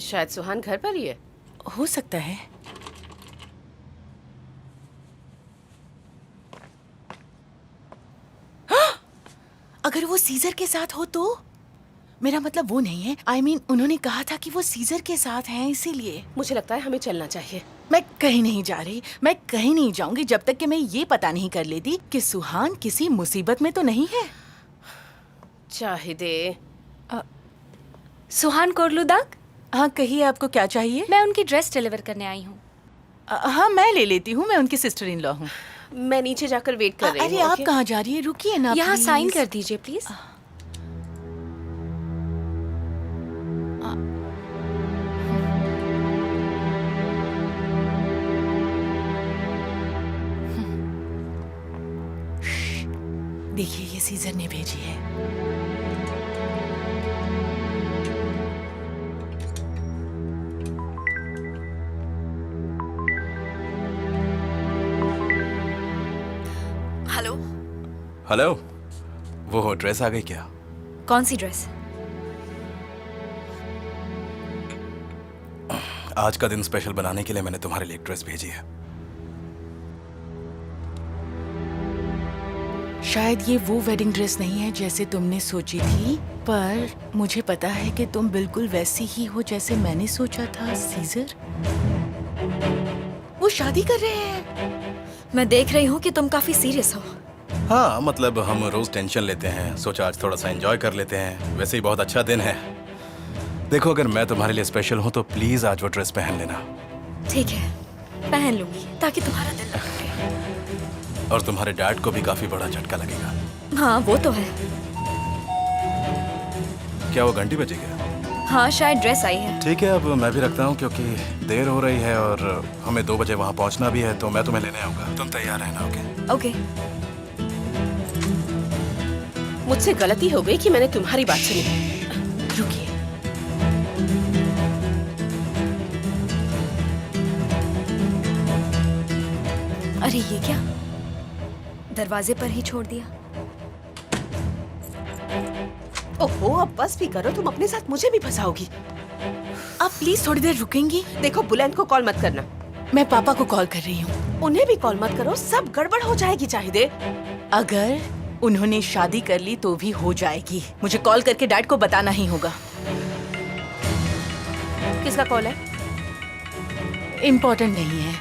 शायद सुहान घर पर ही है। हो सकता है। अगर वो सीजर के साथ हो तो? मेरा मतलब वो नहीं है। I mean, उन्होंने कहा था कि वो सीजर के साथ हैं, इसीलिए। मुझे लगता है हमें चलना चाहिए। मैं कहीं नहीं जा रही, मैं कहीं नहीं जाऊंगी जब तक कि मैं ये पता नहीं कर लेती कि सुहान किसी मुसीबत में तो नहीं है। चाहिए सुहान कोरलुदाग? हाँ कहिए, आपको क्या चाहिए? मैं उनकी ड्रेस डिलीवर करने आई हूँ। हाँ मैं ले लेती हूँ, मैं उनकी सिस्टर इन लॉ हूँ। मैं नीचे जाकर वेट कर रही हूँ। अरे आप कहाँ जा रही है? रुकिए ना यहाँ प्लीज। साइन कर दीजिए प्लीज। देखिए ये सीजर ने भेजी है। हेलो। हेलो, वो ड्रेस आ गई क्या? कौन सी ड्रेस? आज का दिन स्पेशल बनाने के लिए मैंने तुम्हारे लिए एक ड्रेस भेजी है। शायद ये वो वेडिंग ड्रेस नहीं है जैसे तुमने सोची थी, पर मुझे पता है कि तुम बिल्कुल वैसी ही हो जैसे मैंने सोचा था। सीजर, वो शादी कर रहे हैं। मैं देख रही हूँ कि तुम काफी सीरियस हो। हाँ मतलब हम रोज टेंशन लेते हैं, सोचा आज थोड़ा सा एंजॉय कर लेते हैं। वैसे ही बहुत अच्छा दिन है। देखो अगर मैं तुम्हारे लिए स्पेशल हूँ तो प्लीज आज वो ड्रेस पहन लेना। ठीक है, पहन लूंगी ताकि तुम्हारा दिल न टूटे। और तुम्हारे डैड को भी काफी बड़ा झटका लगेगा। हाँ वो तो है। क्या वो घंटी बजी क्या? हाँ शायद ड्रेस आई है। ठीक है, अब मैं भी रखता हूँ क्योंकि देर हो रही है और हमें 2 बजे वहाँ पहुँचना भी है, तो मैं तुम्हें लेने आऊंगा। तुम तैयार रहना। Okay okay. मुझसे गलती हो गई कि मैंने तुम्हारी बात सुनी। रुकिए, अरे ये क्या, दरवाजे पर ही छोड़ दिया। ओहो अब बस भी करो, तुम अपने साथ मुझे भी फंसाओगी। आप प्लीज थोड़ी देर रुकेंगी? देखो बुलंद को कॉल मत करना। मैं पापा को कॉल कर रही हूँ। उन्हें भी कॉल मत करो, सब गड़बड़ हो जाएगी। चाहिए अगर उन्होंने शादी कर ली तो भी हो जाएगी। मुझे कॉल करके डैड को बताना ही होगा। किसका कॉल है? इम्पोर्टेंट नहीं है।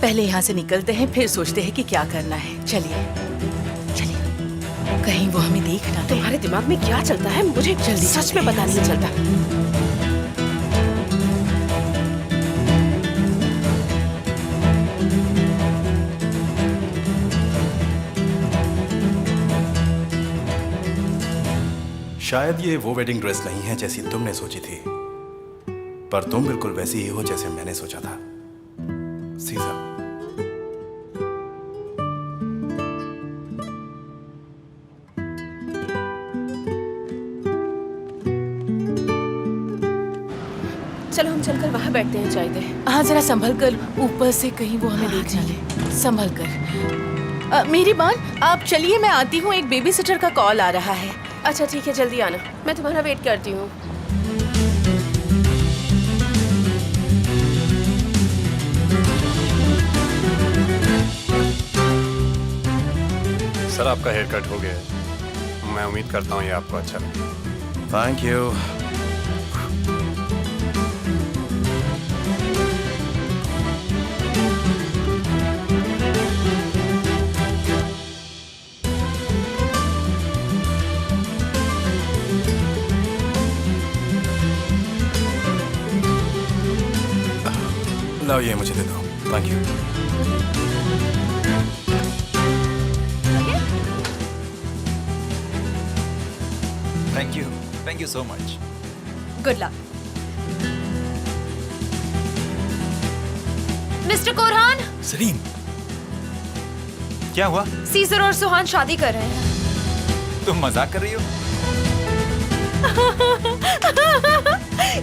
पहले यहाँ से निकलते हैं, फिर सोचते हैं कि क्या करना है। चलिए चलिए, कहीं वो हमें देख ना ले। तुम्हारे दिमाग में क्या चलता है मुझे जल्दी सच में पता नहीं चलता। शायद ये वो वेडिंग ड्रेस नहीं है जैसी तुमने सोची थी, पर तुम बिल्कुल वैसी ही हो जैसे मैंने सोचा था। सीजर, चलो हम चलकर वहाँ बैठते हैं। चाहिए हाँ जरा संभल कर, ऊपर से कहीं वो हमें देख ना ले। संभल कर। मेरी बात, आप चलिए, मैं आती हूँ। एक बेबी सिटर का कॉल आ रहा है। अच्छा ठीक है, जल्दी आना, मैं तुम्हारा वेट करती हूँ। सर आपका हेयर कट हो गया है। मैं उम्मीद करता हूँ ये आपको अच्छा लगे। Thank you. लाओ ये मुझे दे दो। Thank you. Thank you so much. Good luck. Mister Korhan, Salim, क्या हुआ? सीजर और सुहान शादी कर रहे हैं। तुम मजाक कर रही हो?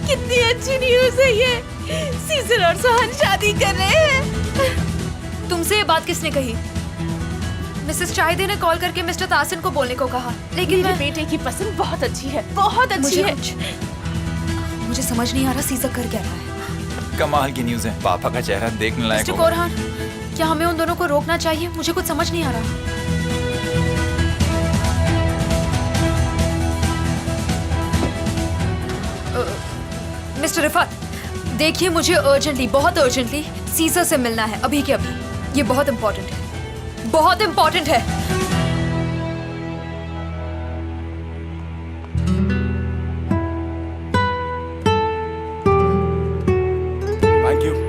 कितनी अच्छी न्यूज़ है ये। सीजर और सुहान शादी कर रहे हैं। तुमसे ये बात किसने कही? मिसेस चाहिदे ने कॉल करके मिस्टर तासिन को बोलने को कहा, लेकिन मेरे बेटे की पसंद बहुत अच्छी है, बहुत अच्छी मुझे है। मुझे समझ नहीं आ रहा सीजर कर क्या रहा है। कमाल की न्यूज़ है। पापा का चेहरा देखने लायक मिस्टर होगा। कोरहान, क्या हमें उन दोनों को रोकना चाहिए? मुझे कुछ समझ नहीं आ रहा। मिस्टर रिफात, देखिए मुझे अर्जेंटली, बहुत अर्जेंटली सीजर से मिलना है, अभी के अभी। ये बहुत इम्पोर्टेंट है, बहुत इम्पोर्टेंट है। Thank you.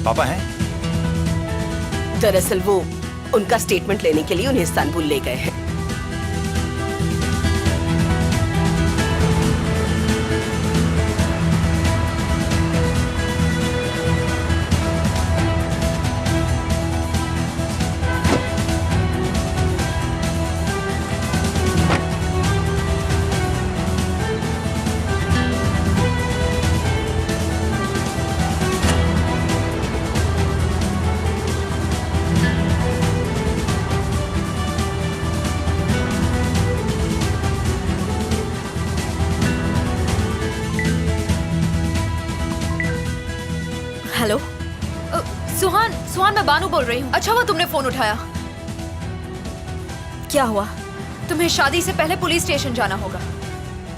पापा हैं? दरअसल वो उनका स्टेटमेंट लेने के लिए उन्हें इस्तांबुल ले गए हैं। हेलो, सुहान, सुहान मैं बानू बोल रही हूँ। अच्छा हुआ तुमने फोन उठाया। क्या हुआ? तुम्हें शादी से पहले पुलिस स्टेशन जाना होगा।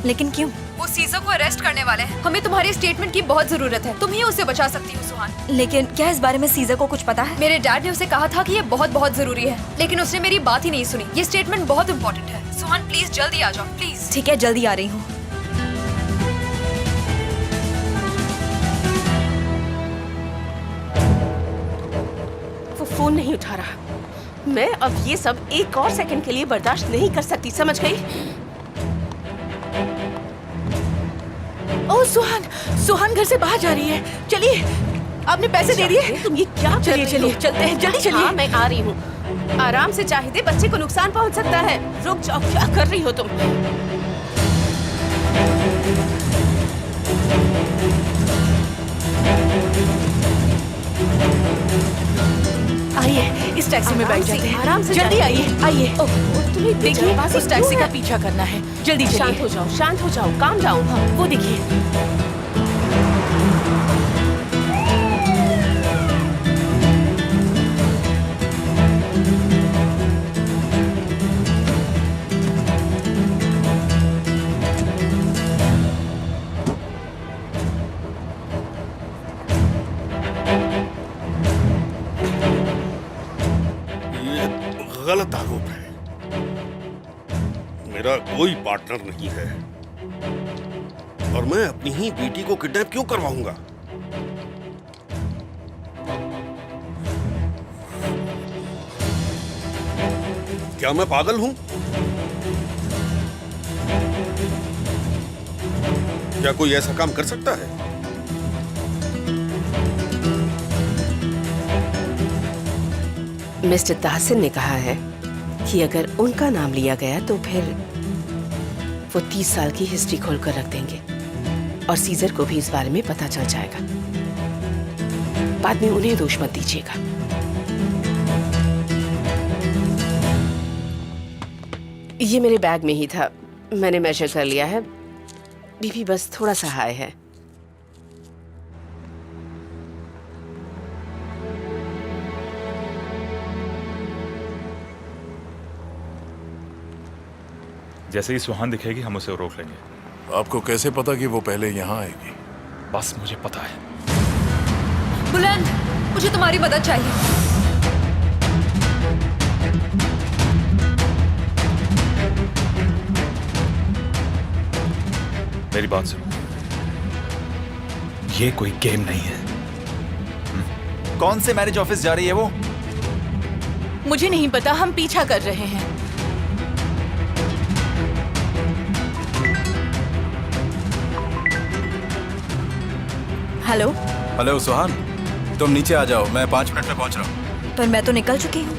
लेकिन क्यों? वो सीजर को अरेस्ट करने वाले हैं। हमें तुम्हारे स्टेटमेंट की बहुत जरूरत है। तुम ही उसे बचा सकती हो सुहान। लेकिन क्या इस बारे में सीजर को कुछ पता है? मेरे डैड ने उसे कहा था कि ये बहुत बहुत जरूरी है, लेकिन उसने मेरी बात ही नहीं सुनी। ये स्टेटमेंट बहुत इम्पोर्टेंट है। सुहान प्लीज जल्दी आ जाओ, प्लीज। ठीक है, जल्दी आ रही हूँ। वो फोन नहीं उठा रहा। मैं अब ये सब एक और सेकंड के लिए बर्दाश्त नहीं कर सकती, समझ गई? ओ सुहान, सुहान घर से बाहर जा रही है। चलिए, आपने पैसे दे दिए? तुम ये क्या कर चलिए रही चलिए, हो? चलते हैं, जल्दी चलिए। हाँ, मैं आ रही हूँ। आराम से चाहिए, बच्चे को नुकसान पहुंच सकता है। रुक जाओ, क्या कर रही हो तुम? आइए, इस टैक्सी में बैठ जाते हैं। आराम से जल्दी आइए, आइए। तुम्हें देखिए, उस टैक्सी का पीछा करना है। जल्दी शांत चलिए। हो जाओ, शांत हो जाओ, काम डाउन। हाँ, वो देखिए। ये गलत आरोप है। मेरा कोई पार्टनर नहीं है और मैं अपनी ही बेटी को किडनैप क्यों करवाऊंगा? क्या मैं पागल हूं? क्या कोई ऐसा काम कर सकता है? मिस्टर ताहसिन ने कहा है कि अगर उनका नाम लिया गया तो फिर वो 30 साल की हिस्ट्री खोलकर रख देंगे और सीजर को भी इस बारे में पता चल जाएगा। बाद में उन्हें दोष मत दीजिएगा। ये मेरे बैग में ही था, मैंने मेजर कर लिया है। बीपी बस थोड़ा सा हाई है। जैसे ही सुहान दिखेगी हम उसे रोक लेंगे। आपको कैसे पता कि वो पहले यहाँ आएगी? बस मुझे पता है। बुलंद, मुझे तुम्हारी मदद चाहिए। मेरी बात सुनो, ये कोई गेम नहीं है। कौन से मैरिज ऑफिस जा रही है वो? मुझे नहीं पता, हम पीछा कर रहे हैं। हेलो। हेलो सुहान, तुम नीचे आ जाओ, मैं 5 मिनट में पहुंच रहा हूँ। पर मैं तो निकल चुकी हूँ।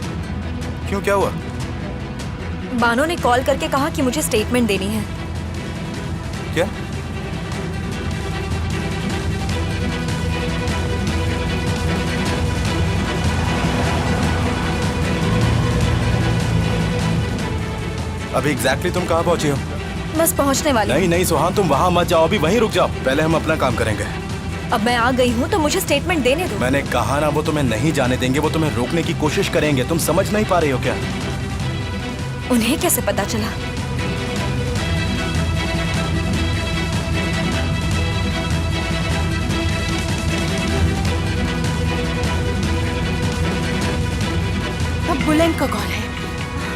क्यों, क्या हुआ? बानो ने कॉल करके कहा कि मुझे स्टेटमेंट देनी है। क्या? अभी एग्जैक्टली तुम कहाँ पहुंची हो? बस पहुँचने वाली हूँ। नहीं नहीं सुहान, तुम वहां मत जाओ, अभी वहीं रुक जाओ, पहले हम अपना काम करेंगे। अब मैं आ गई हूँ तो मुझे स्टेटमेंट देने दो। मैंने कहा ना, वो तुम्हें नहीं जाने देंगे, वो तुम्हें रोकने की कोशिश करेंगे। तुम समझ नहीं पा रही हो क्या? उन्हें कैसे पता चला? अब बुलंद का कॉल है।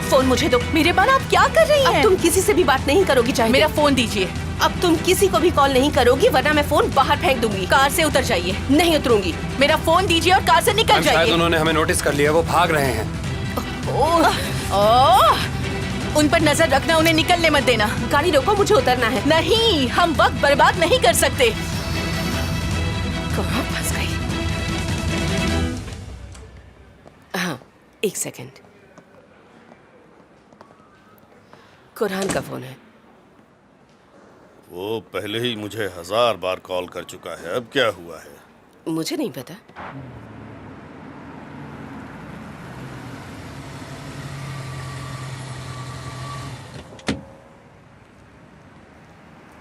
फोन मुझे दो। मेरे बाल, आप क्या कर रही अब हैं? तुम किसी से भी बात नहीं करोगी चाहे। मेरा फोन दीजिए। अब तुम किसी को भी कॉल नहीं करोगी, वरना मैं फोन बाहर फेंक दूंगी। कार से उतर जाइए। नहीं उतरूंगी। मेरा फोन दीजिए और कार से निकल शायद जाइए। उन्होंने हमें नोटिस कर लिया, वो भाग रहे हैं। उन पर नजर रखना, उन्हें निकलने मत देना। गाड़ी रोको, मुझे उतरना है। नहीं, हम वक्त बर्बाद नहीं कर सकते। कहाँ फंस गई? हाँ, 1 सेकंड। कुरान का फोन है। वो पहले ही मुझे 1000 बार कॉल कर चुका है, अब क्या हुआ है? मुझे नहीं पता।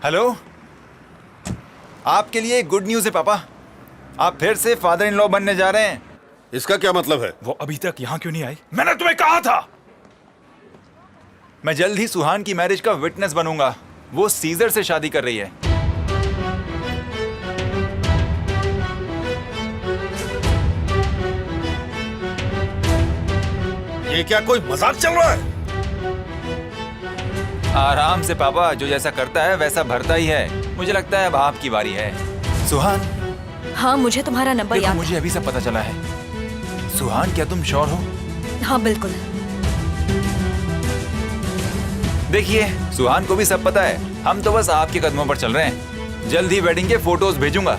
हेलो, आपके लिए गुड न्यूज़ है पापा। आप फिर से फादर इन लॉ बनने जा रहे हैं। इसका क्या मतलब है? वो अभी तक यहाँ क्यों नहीं आई? मैंने तुम्हें कहा था। मैं जल्द ही सुहान की मैरिज का विटनेस बनूंगा। वो सीजर से शादी कर रही है। ये क्या कोई मजाक चल रहा है? आराम से पापा, जो जैसा करता है वैसा भरता ही है। मुझे लगता है अब आपकी बारी है। सुहान, हाँ, मुझे तुम्हारा नंबर देखो याद मुझे अभी सब पता चला है। सुहान, क्या तुम श्योर हो? है। हाँ बिल्कुल। देखिए, सुहान को भी सब पता है। हम तो बस आपके कदमों पर चल रहे हैं। जल्द ही वेडिंग के फोटोज भेजूंगा।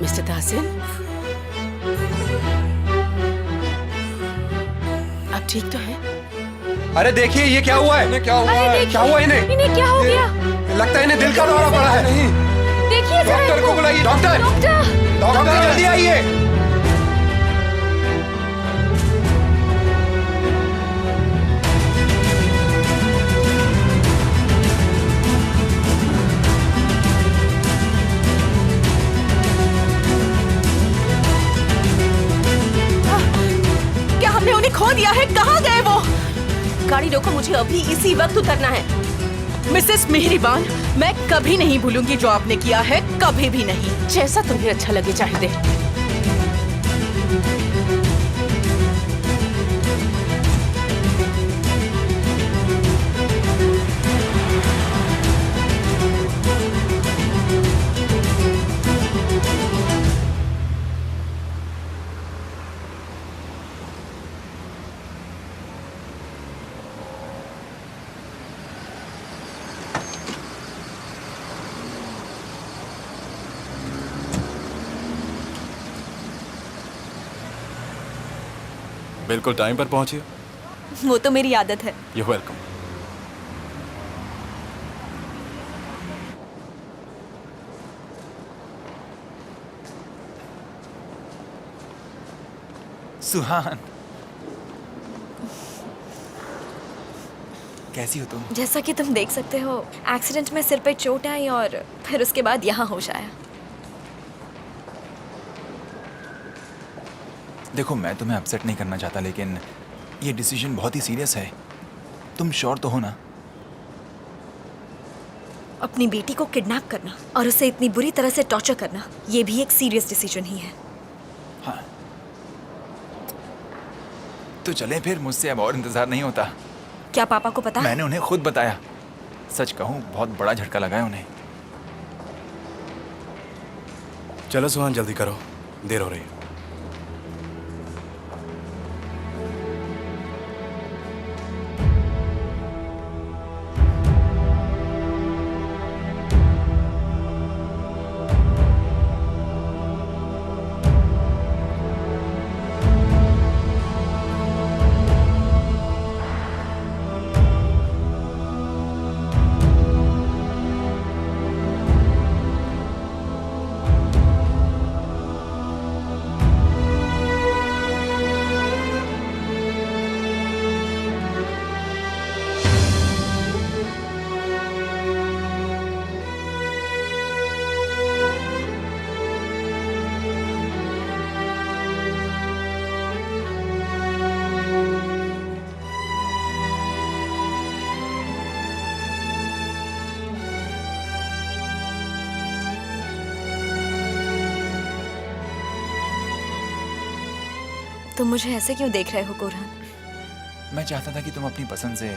मिस्टर तासिन, आप ठीक तो हैं? अरे देखिए, ये क्या हुआ है? इन्हें क्या हुआ है? क्या हुआ इन्हें? इन्हें क्या हो गया? लगता है इन्हें दिल का दौरा पड़ा है। नहीं, देखिए जरा डॉक्टर को इनको। बुलाइए। डॉक्टर, डॉक्टर, डॉक्टर जल्दी आइए। क्या हमने उन्हें खो दिया है? कहाँ गए वो? गाड़ी रोको, मुझे अभी इसी वक्त उतरना है। मिसेस मेहरबान, मैं कभी नहीं भूलूंगी जो आपने किया है, कभी भी नहीं। जैसा तुम्हें अच्छा लगे चाहे दे। बिल्कुल टाइम पर पहुंचे। वो तो मेरी आदत है। You welcome. सुहान, कैसी हो तुम? जैसा कि तुम देख सकते हो, एक्सीडेंट में सिर पे चोट आई और फिर उसके बाद यहाँ होश आया। देखो, मैं तुम्हें अपसेट नहीं करना चाहता, लेकिन ये डिसीजन बहुत ही सीरियस है। तुम श्योर तो हो ना? अपनी बेटी को किडनैप करना और उसे इतनी बुरी तरह से टॉर्चर करना, ये भी एक सीरियस डिसीजन ही है। हाँ, तो चले फिर, मुझसे अब और इंतजार नहीं होता। क्या पापा को पता है? मैंने उन्हें खुद बताया। सच कहूँ, बहुत बड़ा झटका लगा है उन्हें। चलो सुहान, जल्दी करो, देर हो रही है। तुम मुझे ऐसे क्यों देख रहे हो कोरहन? मैं चाहता था कि तुम अपनी पसंद से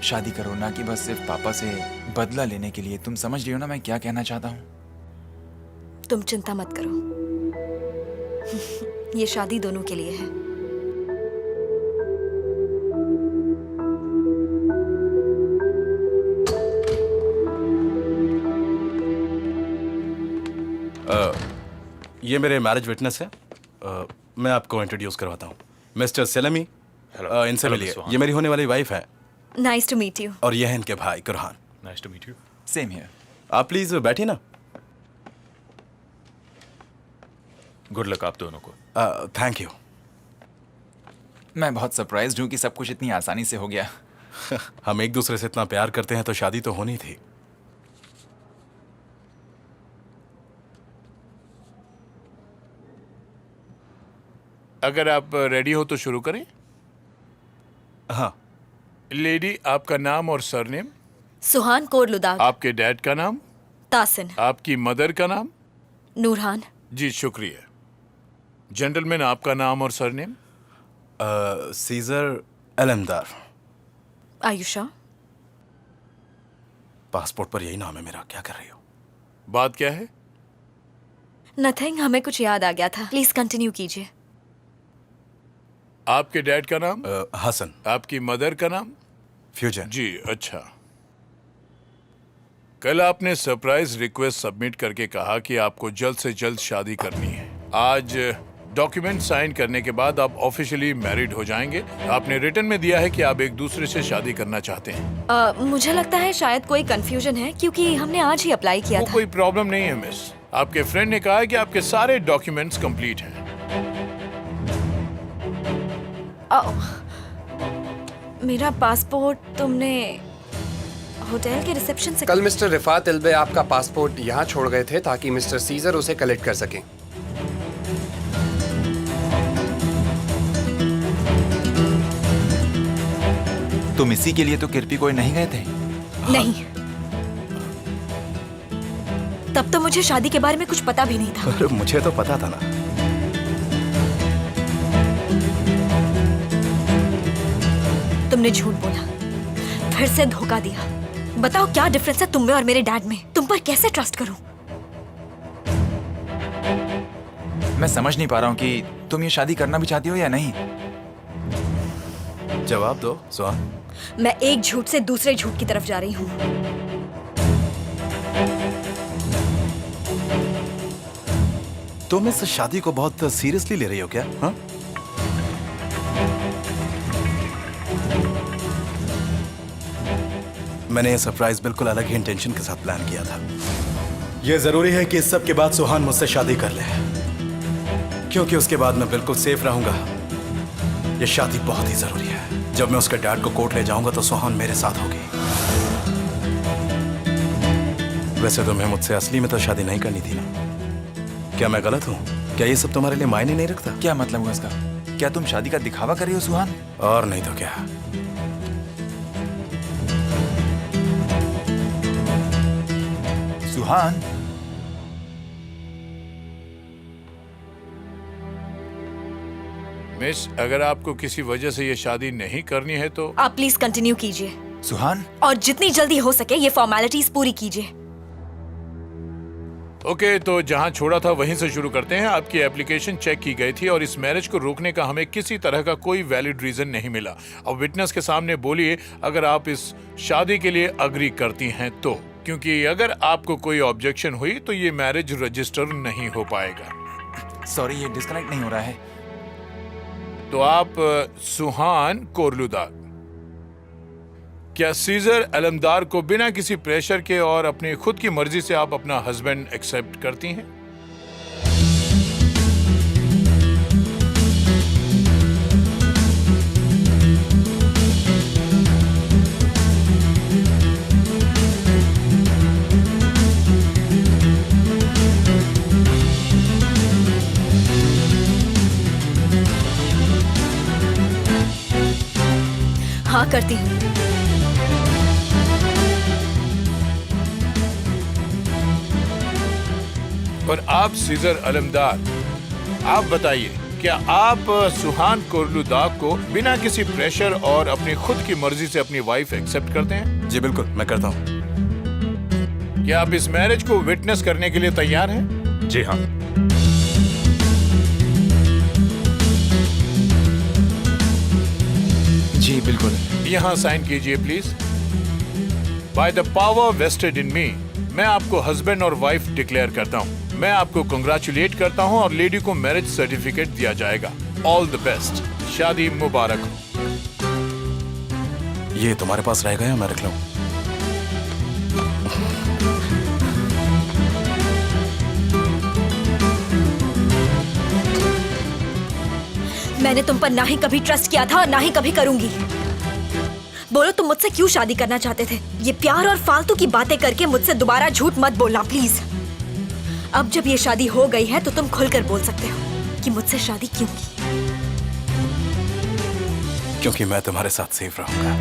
शादी करो, ना कि बस सिर्फ पापा से बदला लेने के लिए। तुम समझ रही हो ना मैं क्या कहना चाहता हूँ? तुम चिंता मत करो, ये शादी दोनों के लिए है। ये मेरे मैरिज विटनेस है। मैं आपको इंट्रोड्यूस करवाता हूँ, मिस्टर सेलमी। इनसे मिलिए, ये मेरी होने वाली वाइफ है। Nice to meet you. और ये है इनके भाई Kurhan. Nice to meet you. Same here. आप प्लीज बैठिए ना। गुड लक आप दोनों को। Thank you. मैं बहुत सरप्राइज्ड हूँ कि सब कुछ इतनी आसानी से हो गया। हम एक दूसरे से इतना प्यार करते हैं तो शादी तो होनी थी। अगर आप रेडी हो तो शुरू करें। हाँ। लेडी, आपका नाम और सरनेम? सुहान कोरलुदाग। आपके डैड का नाम? तासिन। आपकी मदर का नाम? नूरहान। जी शुक्रिया। जेंटलमैन, आपका नाम और सरनेम? सीजर एलमदार। आयुषा। पासपोर्ट पर यही नाम है मेरा। क्या कर रही हो? बात क्या है? नथिंग, हमें कुछ याद आ गया था। प्लीज कंटिन्यू कीजिए। आपके डैड का नाम? हसन। आपकी मदर का नाम? फ्यूजन। जी अच्छा। कल आपने सरप्राइज रिक्वेस्ट सबमिट करके कहा कि आपको जल्द से जल्द शादी करनी है। आज डॉक्यूमेंट साइन करने के बाद आप ऑफिशियली मैरिड हो जाएंगे। आपने रिटन में दिया है कि आप एक दूसरे से शादी करना चाहते हैं। मुझे लगता है शायद कोई कंफ्यूजन है, क्योंकि हमने आज ही अप्लाई किया था। कोई प्रॉब्लम नहीं है मिस। आपके फ्रेंड ने कहा है कि आपके सारे डॉक्यूमेंट्स कंप्लीट हैं। मेरा पासपोर्ट तुमने होटल के रिसेप्शन से? कल मिस्टर रिफात इल्बे आपका पासपोर्ट यहाँ छोड़ गए थे ताकि मिस्टर सीजर उसे कलेक्ट कर सकें। तुम इसी के लिए तो किरपी कोई नहीं गए थे? नहीं, तब तो मुझे शादी के बारे में कुछ पता भी नहीं था। अरे मुझे तो पता था ना। तुमने झूठ बोला, फिर से धोखा दिया। बताओ क्या डिफरेंस है तुम में और मेरे डैड में? तुम पर कैसे ट्रस्ट करूं? मैं समझ नहीं पा रहा हूँ कि तुम ये शादी करना भी चाहती हो या नहीं। जवाब दो सुहान। मैं एक झूठ से दूसरे झूठ की तरफ जा रही हूँ। तुम इस शादी को बहुत सीरियसली ले रही हो क्या? हाँ? मैंने ये सरप्राइज बिल्कुल अलग ही इंटेंशन के साथ प्लान किया था। ये जरूरी है कि इस सब के बाद सुहान मुझसे शादी कर ले, क्योंकि उसके बाद मैं बिल्कुल सेफ रहूंगा। ये शादी बहुत ही जरूरी है। जब मैं उसके डैड को कोर्ट ले जाऊंगा तो सुहान मेरे साथ होगी। वैसे तुम्हें मुझसे असली में तो शादी नहीं करनी थी ना? क्या मैं गलत हूँ? क्या ये सब तुम्हारे लिए मायने नहीं रखता? क्या मतलब हुआ इसका? क्या तुम शादी का दिखावा कर रही हो सुहान? और नहीं तो क्या। सुहान, मिस, अगर आपको किसी वजह से ये शादी नहीं करनी है तो आप प्लीज कंटिन्यू कीजिए सुहान, और जितनी जल्दी हो सके ये फॉर्मेलिटीज पूरी कीजिए। ओके, तो जहां छोड़ा था वहीं से शुरू करते हैं। आपकी एप्लीकेशन चेक की गई थी और इस मैरिज को रोकने का हमें किसी तरह का कोई वैलिड रीजन नहीं मिला। अब विटनेस के सामने बोलिए अगर आप इस शादी के लिए अग्री करती हैं तो, क्योंकि अगर आपको कोई ऑब्जेक्शन हुई तो ये मैरिज रजिस्टर नहीं हो पाएगा। सॉरी ये डिस्कनेक्ट नहीं हो रहा है। तो आप सुहान कोरलुदार, क्या सीजर अलमदार को बिना किसी प्रेशर के और अपनी खुद की मर्जी से आप अपना हस्बैंड एक्सेप्ट करती हैं? हाँ करती हूँ। और आप सीजर अलमदार, आप बताइए, क्या आप सुहान कोरलुदार को बिना किसी प्रेशर और अपनी खुद की मर्जी से अपनी वाइफ एक्सेप्ट करते हैं? जी बिल्कुल, मैं करता हूँ। क्या आप इस मैरिज को विटनेस करने के लिए तैयार हैं? जी हाँ। जी बिल्कुल। यहाँ साइन कीजिए please. By the power vested in me, मैं आपको हस्बैंड और वाइफ डिक्लेयर करता हूँ। मैं आपको कंग्रेचुलेट करता हूँ और लेडी को मैरिज सर्टिफिकेट दिया जाएगा। ऑल द बेस्ट, शादी मुबारक हो। ये तुम्हारे पास रहेगा या मैं रख लूं? मैंने तुम पर ना ही कभी ट्रस्ट किया था और ना ही कभी करूंगी। बोलो तुम मुझसे क्यों शादी करना चाहते थे? ये प्यार और फालतू की बातें करके मुझसे दोबारा झूठ मत बोलना प्लीज। अब जब ये शादी हो गई है तो तुम खुलकर बोल सकते हो कि मुझसे शादी क्यों की। क्योंकि मैं तुम्हारे साथ सेफ रहूंगा।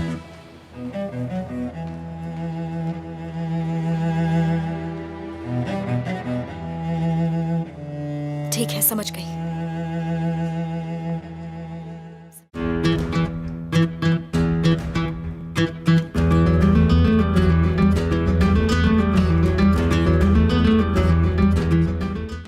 ठीक है, समझ गई।